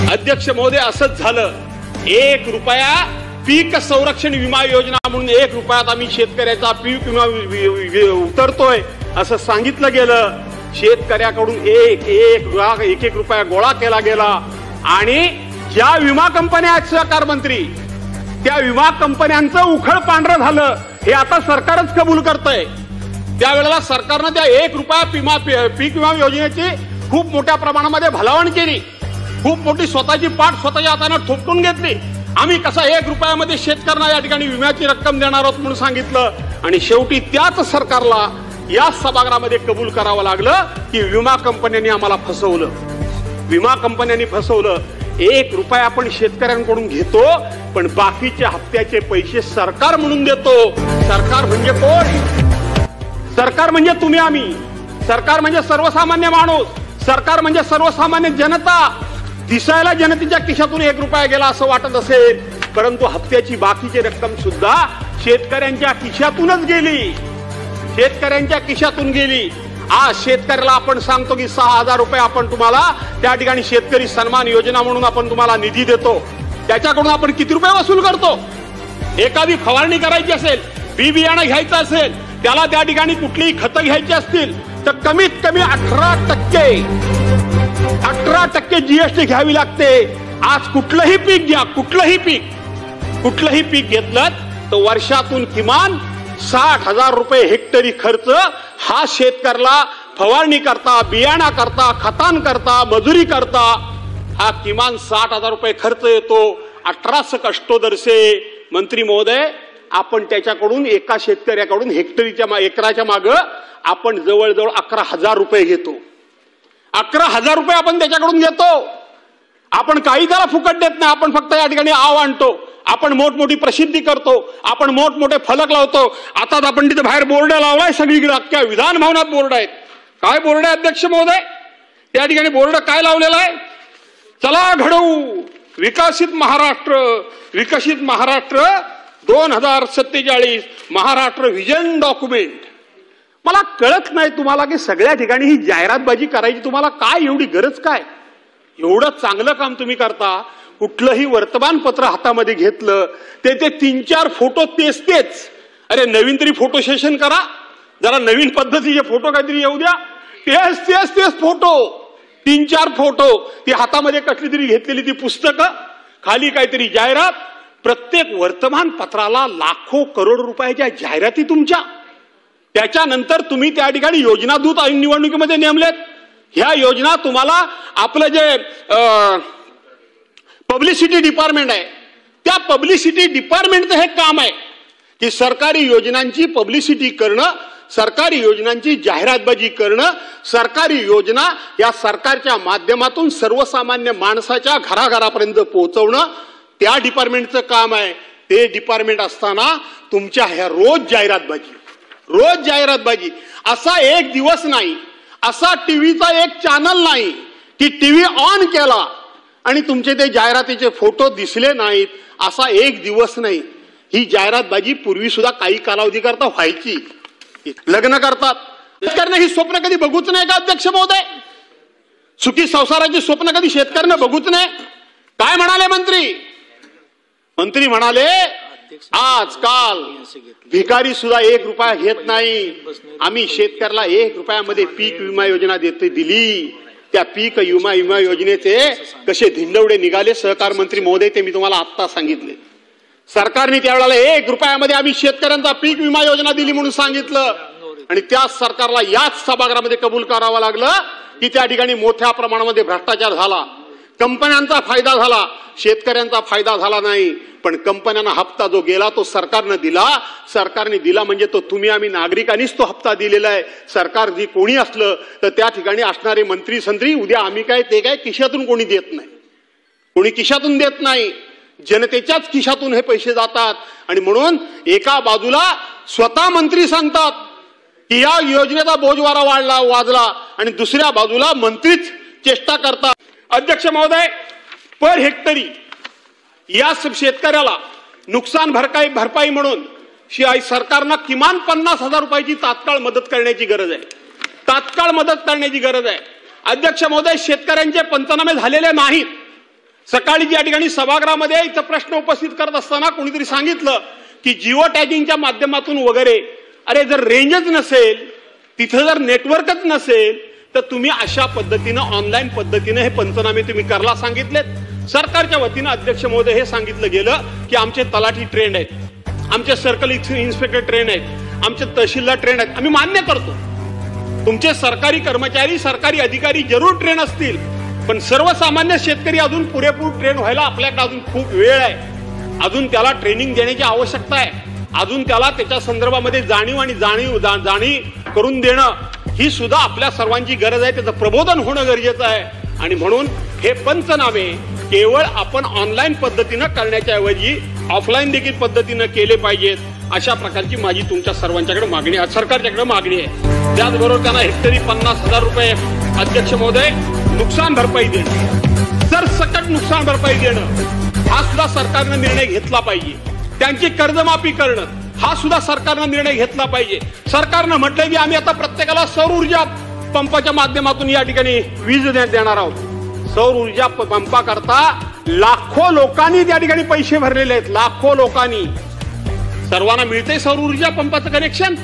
अध्यक्ष महोदय, असंच झालं. 1 रुपया पीक संरक्षण विमा योजना म्हणून 1 रुपयात आम्ही शेतकऱ्याचा पीक विमा उतरतोय असं सांगितलं गेलं. शेतकऱ्याकडून एक रुपया गोळा केला गेला आणि ज्या विमा कंपन्या आहेत सहकार मंत्री, त्या विमा कंपन्यांचं उखळ पांढरं झालं हे आता सरकारच कबूल करतंय. त्यावेळेला सरकारनं त्या 1 रुपया पीक विमा योजनेची खूप मोठ्या प्रमाणामध्ये भलावण केली. खूप मोठी स्वतःची पाठ स्वतःच्या हाताने थोपटून घेतली. आम्ही कसा 1 रुपयामध्ये शेतकऱ्यांना या ठिकाणी विम्याची रक्कम देणार आहोत म्हणून सांगितलं आणि शेवटी त्याच सरकारला या सभागृहामध्ये कबूल करावं लागलं की विमा कंपन्यांनी आम्हाला फसवलं. विमा कंपन्यांनी फसवलं. 1 रुपया आपण शेतकऱ्यांकडून घेतो पण बाकीचे हप्त्याचे पैसे सरकार म्हणून देतो. सरकार म्हणजे कोण? सरकार म्हणजे तुम्ही आम्ही. सरकार म्हणजे सर्वसामान्य माणूस. सरकार म्हणजे सर्वसामान्य जनता. दिसायला जनतेच्या खिशातून 1 रुपया गेला असं वाटत असेल, परंतु हप्त्याची बाकीची रक्कम सुद्धा शेतकऱ्यांच्या खिशातूनच गेली. शेतकऱ्यांच्या खिशातून गेली. आज शेतकऱ्याला आपण सांगतो की 6,000 रुपये आपण तुम्हाला त्या ठिकाणी शेतकरी सन्मान योजना म्हणून आपण तुम्हाला निधी देतो. त्याच्याकडून आपण किती रुपये वसूल करतो? एखादी फवारणी करायची असेल, बी बियाणं घ्यायचं असेल, त्याला त्या ठिकाणी कुठलीही खतं घ्यायची असतील तर कमीत कमी 18% जीएसटी घ्यावी लागते. आज कुठलंही पीक घ्या, कुठलंही पीक घेतलं तर वर्षातून किमान 60,000 रुपये हेक्टरी खर्च हा शेतकऱ्याला फवारणी करता, बियाणा करता, खतान करता, मजुरी करता हा किमान 60,000 रुपये खर्च येतो. 18 कष्टोदरसे मंत्री महोदय, आपण त्याच्याकडून एका शेतकऱ्याकडून एकराच्या मागे आपण जवळजवळ 11,000 रुपये घेतो. 11,000 रुपये आपण त्याच्याकडून घेतो. आपण काही त्याला फुकट देत नाही. आपण फक्त या ठिकाणी आव आणतो. आपण मोठमोठी प्रसिद्धी करतो. आपण मोठमोठे फलक लावतो. आता आपण तिथे बाहेर बोर्ड लावलाय सगळीकडे, अख्ख्या विधान भवनात बोर्ड आहेत. काय बोर्ड आहे अध्यक्ष महोदय? त्या ठिकाणी बोर्ड काय लावलेला आहे? चला घडवू विकसित महाराष्ट्र, विकसित महाराष्ट्र 2047 महाराष्ट्र व्हिजन डॉक्युमेंट. मला कळत नाही तुम्हाला की सगळ्या ठिकाणी ही जाहिरातबाजी करायची तुम्हाला काय एवढी गरज काय? एवढं चांगलं काम तुम्ही करता. कुठलंही वर्तमानपत्र हातामध्ये घेतलं ते 3-4 फोटो तेच. अरे नवीन तरी फोटो सेशन करा, जरा नवीन पद्धतीचे फोटो काहीतरी येऊ द्या. तेच फोटो, 3-4 फोटो, ती हातामध्ये कसली तरी घेतलेली ती पुस्तकं, खाली काहीतरी जाहिरात. प्रत्येक वर्तमानपत्राला लाखो करोड रुपयाच्या जाहिराती तुमच्या. त्याच्यानंतर तुम्ही त्या ठिकाणी योजना दूत निवडणुकीमध्ये नेमलेत. ह्या योजना तुम्हाला आपलं जे पब्लिसिटी डिपार्टमेंट आहे, त्या पब्लिसिटी डिपार्टमेंटचं हे काम आहे की सरकारी योजनांची पब्लिसिटी करणं, सरकारी योजनांची जाहिरातबाजी करणं, सरकारी योजना या सरकारच्या माध्यमातून सर्वसामान्य माणसाच्या घराघरापर्यंत पोहोचवणं त्या डिपार्टमेंटचं काम आहे. ते डिपार्टमेंट असताना तुमच्या ह्या रोज जाहिरातबाजी असा एक दिवस नाही, असा टीव्हीचा एक चॅनल नाही की टीव्ही ऑन केला आणि तुमचे ते जाहिरातीचे फोटो दिसले नाहीत, असा एक दिवस नाही. ही जाहिरातबाजी पूर्वी सुद्धा काही कालावधी करता व्हायची. लग्न करतात शेतकऱ्यांना ही स्वप्न कधी बघूच नाही का अध्यक्ष महोदय? सुखी संसाराची स्वप्न कधी शेतकऱ्यांना बघूच नाही. काय म्हणाले मंत्री म्हणाले आजकाल भिकारी सुद्धा 1 रुपया घेत नाही. आम्ही शेतकऱ्याला 1 रुपयामध्ये पीक विमा योजना दिली. त्या पीक विमा योजनेचे कसे धिंडवडे निघाले सहकार मंत्री महोदय ते मी तुम्हाला आता सांगितले. सरकारने त्यावेळेला 1 रुपयामध्ये आम्ही शेतकऱ्यांचा पीक विमा योजना दिली म्हणून सांगितलं आणि त्याच सरकारला याच सभागृहामध्ये कबूल करावं लागलं की त्या ठिकाणी मोठ्या प्रमाणामध्ये भ्रष्टाचार झाला. कंपन्यांचा फायदा झाला, शेतकऱ्यांचा फायदा झाला नाही. पण कंपन्यांना हप्ता जो गेला तो सरकारने दिला म्हणजे तो तुम्ही आम्ही नागरिकांनीच तो हप्ता दिलेला आहे. सरकार जी कोणी असलं तर त्या ठिकाणी असणारे मंत्री संत्री उद्या आम्ही काय ते काय खिशातून कोणी खिशातून देत नाही. जनतेच्याच खिशातून हे पैसे जातात. आणि म्हणून एका बाजूला स्वतः मंत्री सांगतात की या योजनेचा बोजवारा वाजला आणि दुसऱ्या बाजूला मंत्रीच चेष्टा करतात. अध्यक्ष महोदय, पर हेक्टरी या शेतकऱ्याला नुकसान भरपाई म्हणून सरकारनं किमान 50,000 रुपयाची तात्काळ मदत करण्याची गरज आहे. अध्यक्ष महोदय, शेतकऱ्यांचे पंचनामे झालेले नाहीत. सकाळी ज्या ठिकाणी सभागृहामध्ये इथं प्रश्न उपस्थित करत असताना कोणीतरी सांगितलं की जिओ टॅगिंगच्या माध्यमातून वगैरे, अरे जर रेंजच नसेल, तिथं जर नेटवर्कच नसेल, तर तुम्ही अशा पद्धतीनं ऑनलाईन पद्धतीनं हे पंचनामे तुम्ही करायला सांगितलेत। सरकारच्या वतीनं अध्यक्ष महोदय हे सांगितलं गेलं की आमचे तलाठी ट्रेंड आहेत, आमचे सर्कल इन्स्पेक्टर ट्रेंड आहेत, आमचे तहसीलदार ट्रेंड आहेत। आम्ही मान्य करतो, तुमचे सरकारी कर्मचारी सरकारी अधिकारी जरूर ट्रेन असतील, पण सर्वसामान्य शेतकरी अजून पुरेपूर ट्रेन व्हायला आपल्याकडे अजून खूप वेळ आहे। अजून त्याला ट्रेनिंग देण्याची आवश्यकता आहे, अजून त्याला त्याच्या संदर्भामध्ये जाणीव करून देणं ही सुद्धा आपल्या सर्वांची गरज आहे, त्याचं प्रबोधन होणं गरजेचं आहे। आणि म्हणून हे पंचनामे केवळ आपण ऑनलाईन पद्धतीनं करण्याच्या ऐवजी ऑफलाईन देखील पद्धतीनं केले पाहिजेत, अशा प्रकारची माझी तुमच्या सर्वांच्याकडे मागणी आहे, सरकारच्याकडे मागणी आहे। त्याचबरोबर त्यांना हेक्टरी 50,000 रुपये अध्यक्ष महोदय नुकसान भरपाई देणं, सरसकट नुकसान भरपाई देणं हा सुद्धा सरकारनं निर्णय घेतला पाहिजे। त्यांची कर्जमाफी करणं हा सुद्धा सरकारनं निर्णय घेतला पाहिजे। सरकारनं म्हटलंय की आम्ही आता प्रत्येकाला सौर ऊर्जा पंपाच्या माध्यमातून या ठिकाणी वीज देणार आहोत। सौर ऊर्जा पंपा करता लाखो लोकांनी त्या ठिकाणी पैसे भरलेले आहेत, लाखो लोकांनी। सर्वांना मिळतंय सौर ऊर्जा पंपाचं कनेक्शन?